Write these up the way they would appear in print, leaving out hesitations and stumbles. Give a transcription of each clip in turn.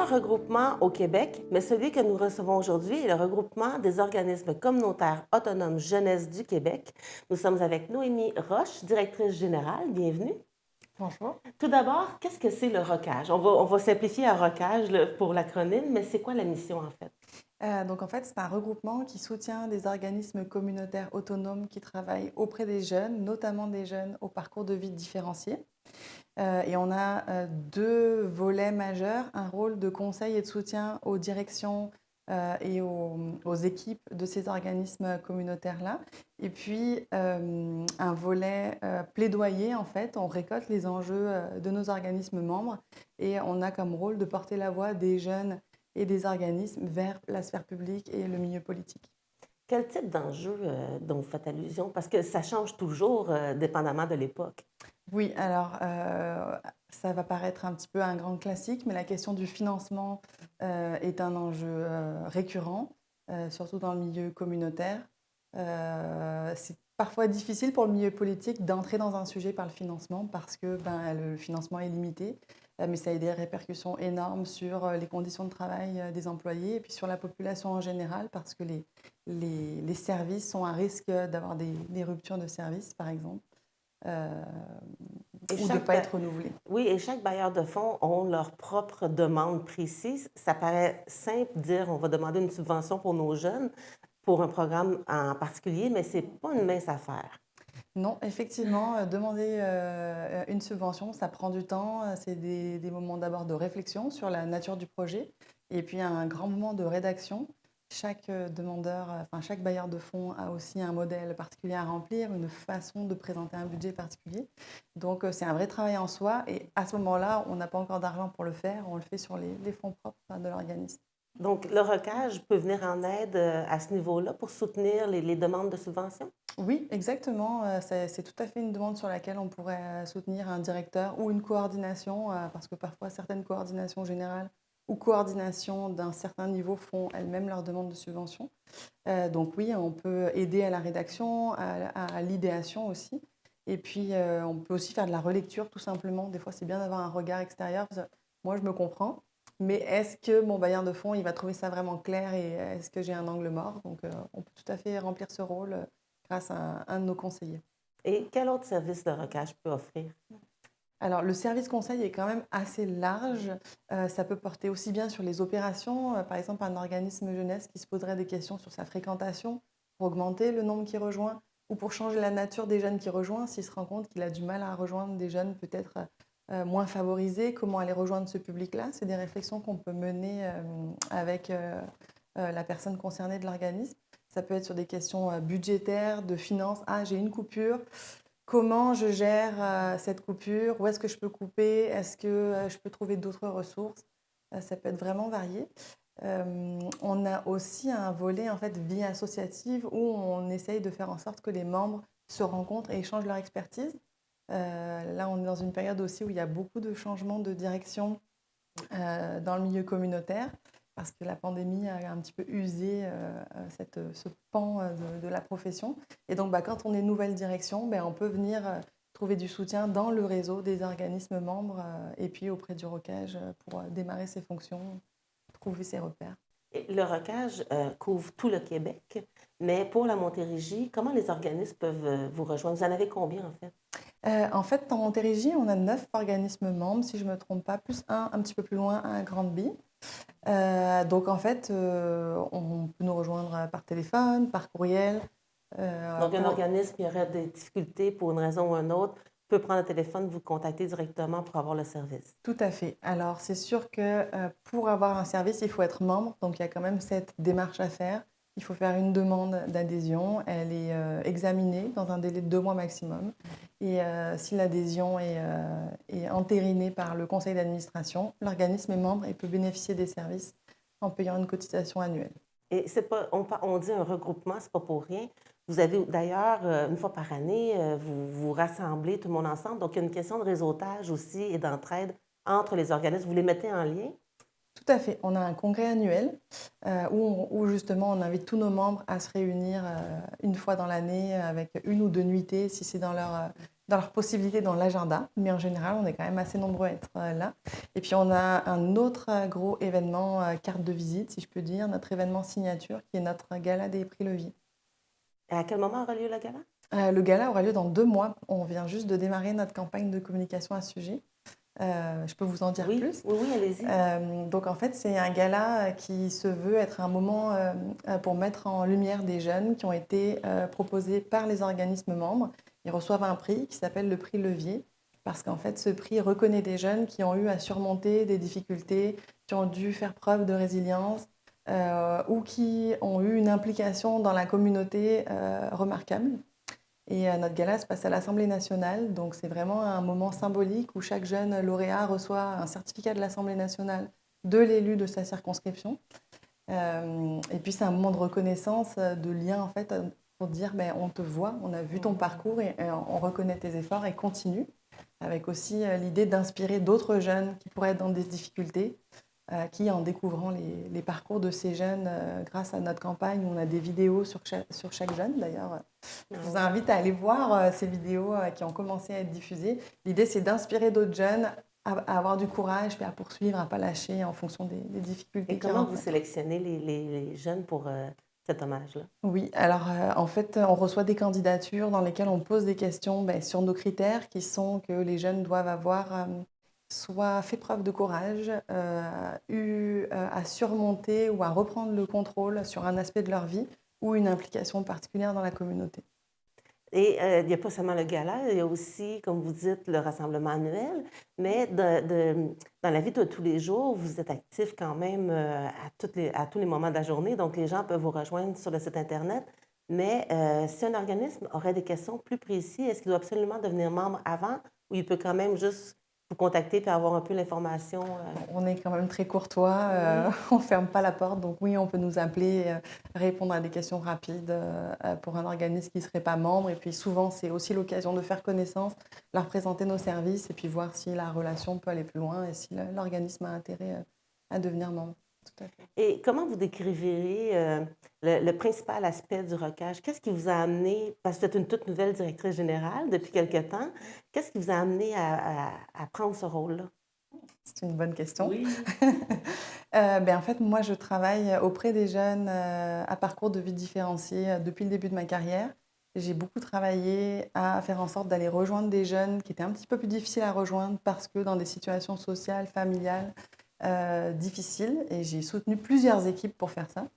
plusieurs regroupements au Québec, mais celui que nous recevons aujourd'hui est le regroupement des organismes communautaires autonomes jeunesse du Québec. Nous sommes avec Noémie Roche, directrice générale. Bienvenue. Bonjour. Tout d'abord, qu'est-ce que c'est le ROCAGE? On va simplifier à ROCAGE pour l'acronyme, mais c'est quoi la mission en fait? Donc en fait, c'est un regroupement qui soutient des organismes communautaires autonomes qui travaillent auprès des jeunes, notamment des jeunes au parcours de vie différencié. Et on a deux volets majeurs, un rôle de conseil et de soutien aux directions et aux équipes de ces organismes communautaires-là. Et puis un volet plaidoyer, en fait, on récolte les enjeux de nos organismes membres et on a comme rôle de porter la voix des jeunes et des organismes vers la sphère publique et le milieu politique. Quel type d'enjeu dont vous faites allusion? Parce que ça change toujours dépendamment de l'époque. Oui, alors ça va paraître un petit peu un grand classique, mais la question du financement est un enjeu récurrent, surtout dans le milieu communautaire. C'est parfois difficile pour le milieu politique d'entrer dans un sujet par le financement parce que le financement est limité, mais ça a des répercussions énormes sur les conditions de travail des employés et puis sur la population en général parce que les services sont à risque d'avoir des ruptures de services, par exemple. Euh, Et ou de ne chaque, pas être renouvelés. oui, et chaque bailleur de fonds ont leur propre demande précise. Ça paraît simple de dire on va demander une subvention pour nos jeunes, pour un programme en particulier, mais ce n'est pas une mince affaire. Non, effectivement, demander une subvention, ça prend du temps. C'est des moments d'abord de réflexion sur la nature du projet et puis un grand moment de rédaction. Chaque demandeur, enfin chaque bailleur de fonds a aussi un modèle particulier à remplir, une façon de présenter un budget particulier. Donc c'est un vrai travail en soi et à ce moment-là, on n'a pas encore d'argent pour le faire, on le fait sur les fonds propres de l'organisme. Donc, le ROCAGE peut venir en aide à ce niveau-là pour soutenir les demandes de subvention? Oui, exactement. C'est tout à fait une demande sur laquelle on pourrait soutenir un directeur ou une coordination, parce que parfois certaines coordinations générales ou coordinations d'un certain niveau font elles-mêmes leur demande de subvention. Donc oui, on peut aider à la rédaction, à l'idéation aussi. Et puis, on peut aussi faire de la relecture, tout simplement. Des fois, c'est bien d'avoir un regard extérieur. Parce que moi, je me comprends. Mais est-ce que mon bailleur de fonds, il va trouver ça vraiment clair et est-ce que j'ai un angle mort? Donc, on peut tout à fait remplir ce rôle grâce à un de nos conseillers. Et quel autre service le ROCAGE peut offrir? Alors, le service conseil est quand même assez large. Ça peut porter aussi bien sur les opérations, par exemple un organisme jeunesse qui se poserait des questions sur sa fréquentation pour augmenter le nombre qui rejoint ou pour changer la nature des jeunes qui rejoignent s'il se rend compte qu'il a du mal à rejoindre des jeunes peut-être moins favorisés. Comment aller rejoindre ce public-là? C'est des réflexions qu'on peut mener avec la personne concernée de l'organisme. Ça peut être sur des questions budgétaires, de finances. Ah, j'ai une coupure. Comment je gère cette coupure? Où est-ce que je peux couper? Est-ce que je peux trouver d'autres ressources? Ça peut être vraiment varié. On a aussi un volet en fait vie associative où on essaye de faire en sorte que les membres se rencontrent et échangent leur expertise. Là, on est dans une période aussi où il y a beaucoup de changements de direction dans le milieu communautaire parce que la pandémie a un petit peu usé ce pan de la profession. Et donc, quand on est nouvelle direction, on peut venir trouver du soutien dans le réseau des organismes membres et puis auprès du ROCAGE pour démarrer ses fonctions, trouver ses repères. Et le ROCAGE couvre tout le Québec, mais pour la Montérégie, comment les organismes peuvent vous rejoindre? Vous en avez combien en fait? En fait, en Montérégie, on a 9 organismes membres, si je ne me trompe pas, plus un petit peu plus loin, à Grande-Bille. Donc en fait, on peut nous rejoindre par téléphone, par courriel. Donc, un organisme qui aurait des difficultés pour une raison ou une autre peut prendre le téléphone, vous contacter directement pour avoir le service. Tout à fait. Alors c'est sûr que pour avoir un service, il faut être membre, donc il y a quand même cette démarche à faire. Il faut faire une demande d'adhésion, elle est examinée dans un délai de 2 mois maximum. Et si l'adhésion est entérinée par le conseil d'administration, l'organisme est membre et peut bénéficier des services en payant une cotisation annuelle. Et c'est pas, on dit un regroupement, c'est pas pour rien. Vous avez d'ailleurs, une fois par année, vous vous rassemblez tout le monde ensemble. Donc, il y a une question de réseautage aussi et d'entraide entre les organismes. Vous les mettez en lien? Tout à fait. On a un congrès annuel où justement on invite tous nos membres à se réunir une fois dans l'année avec une ou deux nuitées si c'est dans leur possibilité dans l'agenda. Mais en général, on est quand même assez nombreux à être là. Et puis on a un autre gros événement, carte de visite, si je peux dire, notre événement signature qui est notre gala des prix Levier. Et à quel moment aura lieu le gala? Le gala aura lieu dans 2 mois. On vient juste de démarrer notre campagne de communication à ce sujet. Je peux vous en dire Oui, plus. oui, oui, allez-y. Donc en fait, c'est un gala qui se veut être un moment pour mettre en lumière des jeunes qui ont été proposés par les organismes membres. Ils reçoivent un prix qui s'appelle le prix Levier, parce qu'en fait, ce prix reconnaît des jeunes qui ont eu à surmonter des difficultés, qui ont dû faire preuve de résilience ou qui ont eu une implication dans la communauté remarquable. Et notre gala se passe à l'Assemblée nationale, donc c'est vraiment un moment symbolique où chaque jeune lauréat reçoit un certificat de l'Assemblée nationale de l'élu de sa circonscription. Et puis c'est un moment de reconnaissance, de lien en fait, pour dire ben, on te voit, on a vu ton parcours et on reconnaît tes efforts et continue. Avec aussi l'idée d'inspirer d'autres jeunes qui pourraient être dans des difficultés, qui en découvrant les parcours de ces jeunes grâce à notre campagne, où on a des vidéos sur chaque jeune d'ailleurs. Je vous invite à aller voir ces vidéos qui ont commencé à être diffusées. L'idée, c'est d'inspirer d'autres jeunes à avoir du courage et à poursuivre, à ne pas lâcher en fonction des difficultés Et qu'ils comment vous rencontrent. sélectionnez les jeunes pour cet hommage-là? Oui, alors en fait, on reçoit des candidatures dans lesquelles on pose des questions sur nos critères qui sont que les jeunes doivent avoir soit fait preuve de courage, eu à surmonter ou à reprendre le contrôle sur un aspect de leur vie ou une implication particulière dans la communauté. Et il n'y a pas seulement le gala, il y a aussi, comme vous dites, le rassemblement annuel, mais dans la vie de tous les jours, vous êtes actif quand même à tous les moments de la journée, donc les gens peuvent vous rejoindre sur le site Internet. Mais si un organisme aurait des questions plus précises, est-ce qu'il doit absolument devenir membre avant ou il peut quand même juste vous contacter et avoir un peu l'information? On est quand même très courtois, on ne ferme pas la porte, donc oui, on peut nous appeler, répondre à des questions rapides pour un organisme qui ne serait pas membre. Et puis souvent, c'est aussi l'occasion de faire connaissance, leur présenter nos services et puis voir si la relation peut aller plus loin et si l'organisme a intérêt à devenir membre. Tout à fait. Et comment vous décriveriez le principal aspect du ROCAGE? Qu'est-ce qui vous a amené, parce que vous êtes une toute nouvelle directrice générale depuis quelque temps, qu'est-ce qui vous a amené à prendre ce rôle-là? C'est une bonne question. Oui. En fait, moi, je travaille auprès des jeunes à parcours de vie différencié depuis le début de ma carrière. J'ai beaucoup travaillé à faire en sorte d'aller rejoindre des jeunes qui étaient un petit peu plus difficiles à rejoindre parce que dans des situations sociales, familiales difficiles. Et j'ai soutenu plusieurs équipes pour faire ça.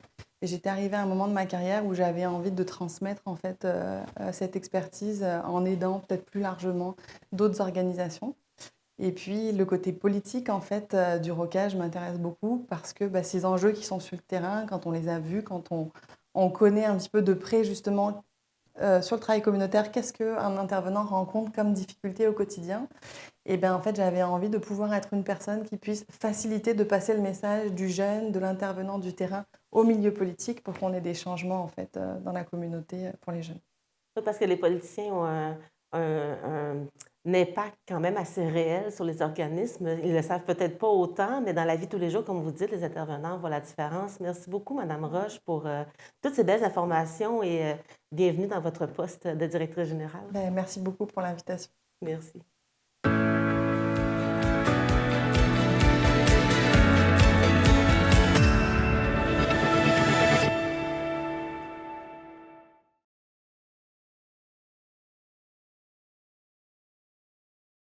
Et j'étais arrivée à un moment de ma carrière où j'avais envie de transmettre en fait cette expertise en aidant peut-être plus largement d'autres organisations. Et puis le côté politique en fait du ROCAGE m'intéresse beaucoup parce que ces enjeux qui sont sur le terrain, quand on les a vus, quand on connaît un petit peu de près justement sur le travail communautaire, qu'est-ce qu'un intervenant rencontre comme difficulté au quotidien? Et bien en fait j'avais envie de pouvoir être une personne qui puisse faciliter de passer le message du jeune, de l'intervenant du terrain au milieu politique pour qu'on ait des changements en fait dans la communauté pour les jeunes. Oui, parce que les politiciens ont un impact quand même assez réel sur les organismes. Ils ne le savent peut-être pas autant, mais dans la vie de tous les jours, comme vous dites, les intervenants voient la différence. Merci beaucoup, Madame Roche, pour toutes ces belles informations et bienvenue dans votre poste de directrice générale. Merci beaucoup pour l'invitation. Merci.